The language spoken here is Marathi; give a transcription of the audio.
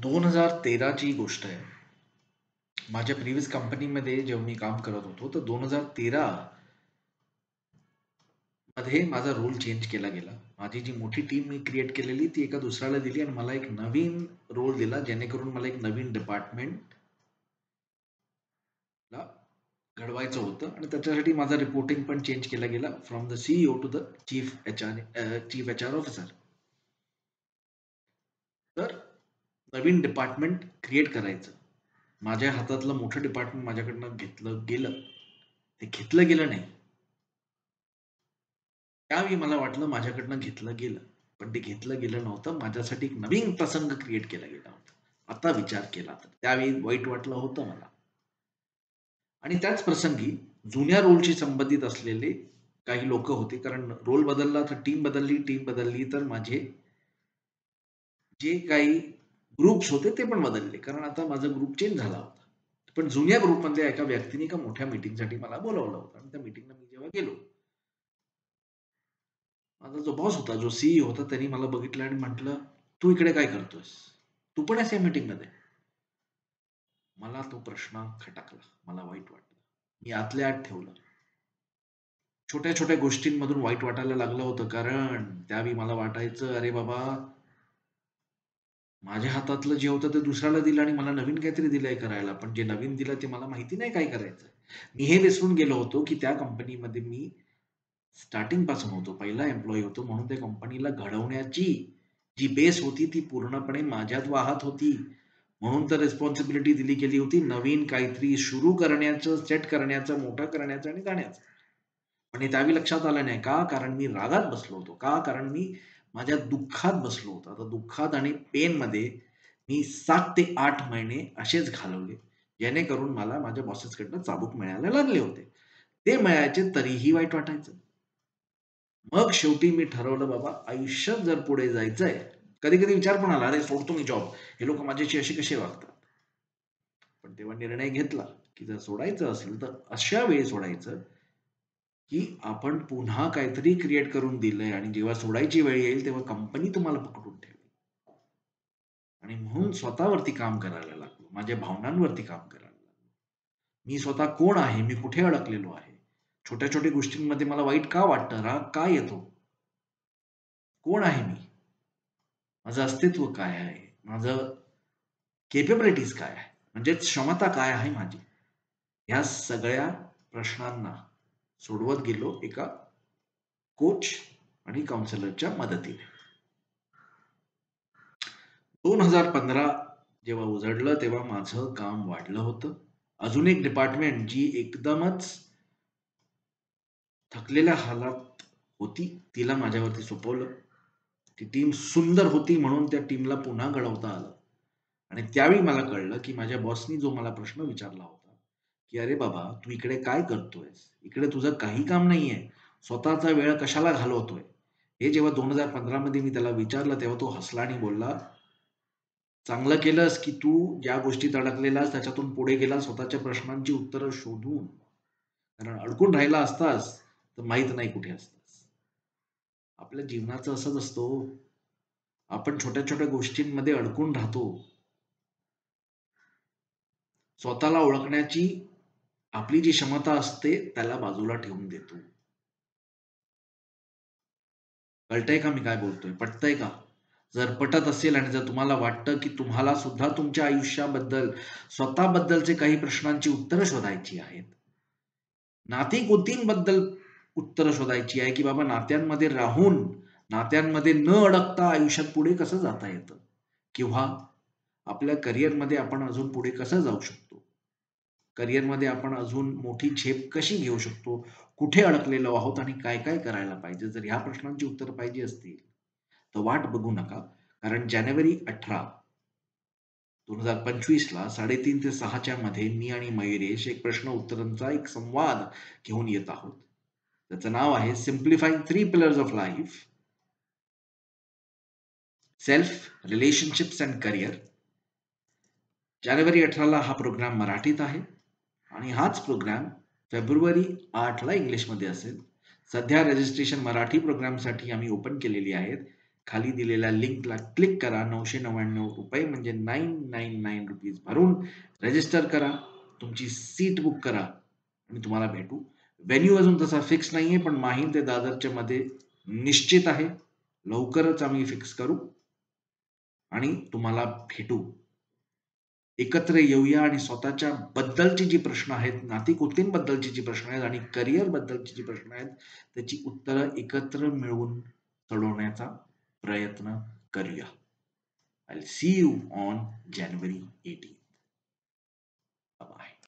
2013 ची गोष्ट आहे. माझ्या प्रिव्हियस कंपनीमध्ये जेव्हा मी काम करत होतो, तर 2013 मध्ये माझा रोल चेंज केला गेला. माझी जी मोठी टीम मी क्रिएट केलेली ती एका दुसऱ्याला दिली आणि मला एक नवीन रोल दिला, जेणेकरून मला एक नवीन डिपार्टमेंटला घडवायचं होतं आणि त्याच्यासाठी माझा रिपोर्टिंग पण चेंज केला गेला from the CEO to the chief HR officer. तर नवीन डिपार्टमेंट क्रिएट करायचं. माझ्या हातातलं मोठं डिपार्टमेंट माझ्याकडनं घेतलं गेलं. ते घेतलं गेलं नाही. त्यावेळी मला वाटलं माझ्याकडनं घेतलं गेलं, पण ते घेतलं गेलं नव्हतं. माझ्यासाठी एक नवीन प्रसंग क्रिएट केला गेला होता. आता विचार केला तर त्यावेळी वाईट वाटलं होतं मला. आणि त्याच प्रसंगी जुन्या रोलशी संबंधित असलेले काही लोक होते, कारण रोल बदलला तर टीम बदलली तर माझे जे काही ग्रुप्स होते ते पण बदलले, कारण आता माझा ग्रुप चेंज झाला होता. पण जुन्या ग्रुपमधल्या एका व्यक्तीने एका मोठ्या मीटिंगसाठी मला बोलावलं होतं आणि त्या मीटिंगला मी जेव्हा गेलो, माझा जो बॉस होता, जो सीई होता, त्यांनी मला बघितलं आणि म्हटलं, "तू इकडे काय करतोयस? तू पण आहेस या मीटिंगमध्ये?" मला तो प्रश्न खटकला. मला वाईट वाटलं. मी आतल्या आत ठेवलं. छोट्या-छोट्या गोष्टींमधून वाईट वाटायला लागलं होतं, कारण त्यावेळी मला वाटायचं, "अरे बाबा, माझ्या हातातलं जे होतं ते दुसऱ्याला दिलं आणि मला नवीन काहीतरी दिलंय करायला. पण जे नवीन दिलं ते मला माहिती नाही काय करायचंय." मी हे विसरून गेलो होतो, की त्या कंपनीमध्ये मी स्टार्टिंग पासून होतो. पहिला एम्प्लॉयी होतो, म्हणून त्या कंपनीला घडवण्याची जी बेस होती ती पूर्णपणे माझ्यात वाहत होती. म्हणून तर रिस्पॉन्सिबिलिटी दिली गेली होती नवीन काहीतरी सुरू करण्याचं, सेट करण्याचं, मोठं करण्याचं आणि जाण्याचं. पण हे त्यावेळी लक्षात आलं नाही. का? कारण मी रागात बसलो होतो. का? कारण मी माझ्या दुःखात बसलो होतो. आता दुःखात आणि पेनमध्ये मी 7 ते 8 महिने असेच घालवले, जेणेकरून मला माझ्या बॉसेसकडनं चाबूक मिळायला लागले होते. ते मिळायचे तरीही वाईट वाटायचं. मग शेवटी मी ठरवलं, बाबा आयुष्यात जर पुढे जायचंय, कधी-कधी विचार पण आला, "अरे सोडतो मी जॉब. हे लोकं माझ्याशी असे कसे वागतात?" पण तेव्हा निर्णय घेतला, की जर सोडायचं असेल तर अशा वेळी सोडायचं, की आपण पुन्हा काहीतरी क्रिएट करून दिलंय आणि जेव्हा सोडायची वेळ येईल तेव्हा कंपनी तुम्हाला पकडून ठेवेल. आणि म्हणून स्वतःवरती काम करायला लागलो. माझ्या भावनांवरती काम करायला लागलो. मी स्वतः कोण आहे? मी कुठे अडकलेलो आहे? छोट्या-छोट्या गोष्टींमध्ये मला वाईट का वाटतं? राग का येतो? कोण आहे मी? माझं अस्तित्व काय आहे? माझं कॅपेबिलिटीज काय आहे? म्हणजेच क्षमता काय आहे माझी? ह्या सगळ्या प्रश्नांना सोडवत गेलो एका कोच आणि काउन्सिलरच्या मदतीने. 2015 जेव्हा उजळलं तेव्हा माझं काम वाढलं होतं. अजून एक डिपार्टमेंट जी एकदमच थकलेल्या हालात होती, तिला माझ्यावरती सोपवलं. ती टीम सुंदर होती म्हणून त्या टीमला पुन्हा घडवता आलं. आणि त्यावेळी मला कळलं, की माझ्या बॉसनी जो मला प्रश्न विचारला होता, की "अरे बाबा, तू इकडे काय करतोयस? इकडे तुझं काही काम नाहीये. स्वतःचा वेळ कशाला घालवतोय?" हे जेव्हा 2015 मध्ये मी त्याला विचारलं, तेव्हा तो हसला आणि बोलला, "चांगलं केलंस, की तू ज्या गोष्टीत अडकलेलास त्याच्यातून पुढे गेलास स्वतःच्या प्रश्नांची उत्तरं शोधून. कारण अडकून राहिला असतास, तर माहीत नाही कुठे असतास." आपल्या जीवनाचं असंच असतं हो. आपण छोट्या-छोट्या गोष्टींमध्ये अडकून राहतो. स्वतःला ओळखण्याची आपली जी क्षमता असते त्याला बाजूला ठेवून देतो. कळतंय का मी काय बोलतोय? पटतंय का? जर पटत असेल आणि जर तुम्हाला वाटतं, की तुम्हाला सुद्धा तुमच्या आयुष्याबद्दल, स्वतःबद्दलचे काही प्रश्नांची उत्तरं शोधायची आहेत. नाती-गोतींबद्दल उत्तरं शोधायची आहे, की बाबा नात्यांमध्ये राहून, नात्यांमध्ये न अडकता आयुष्यात पुढे कसं जाता येतं? किंवा आपल्या करिअरमध्ये आपण अजून पुढे कसं जाऊ शकतो? करिअरमध्ये आपण अजून मोठी झेप कशी घेऊ शकतो? कुठे अडकलेलो आहोत आणि काय-काय करायला पाहिजे? जर ह्या प्रश्नांची उत्तरं पाहिजे असतील, तर वाट बघू नका. कारण जानेवारी 18, 2025 ला 3:30 ते 6च्या मध्ये मी आणि मयुरेश एक प्रश्न उत्तरांचा एक संवाद घेऊन येत आहोत. त्याचं नाव आहे simplifying 3 pillars of life, self, relationships and career. जानेवारी 18 ला हा प्रोग्राम मराठीत आहे आणि हाच प्रोग्राम फेब्रुवारी 8 ला इंग्लिशमध्ये असेल. सध्या रजिस्ट्रेशन मराठी प्रोग्रामसाठी आम्ही ओपन केलेली आहेत. खाली दिलेल्या लिंकला क्लिक करा. 999 रुपये म्हणजे 999 रुपीज भरून रजिस्टर करा. तुमची सीट बुक करा आणि तुम्हाला भेटू. व्हेन्यू अजून तसा फिक्स नाहीये, पण माहीम ते दादरच्या मध्ये निश्चित आहे. लवकरच आम्ही फिक्स करू आणि तुम्हाला भेटू. एकत्र येऊया आणि स्वतःच्या बद्दलची जी प्रश्न आहेत, नाती-गोतींबद्दलची जी प्रश्न आहेत आणि करिअर बद्दलची जी प्रश्न आहेत, त्याची उत्तरं एकत्र मिळवून सोडवण्याचा प्रयत्न करूया. I'll see you on January 18th. Bye-bye.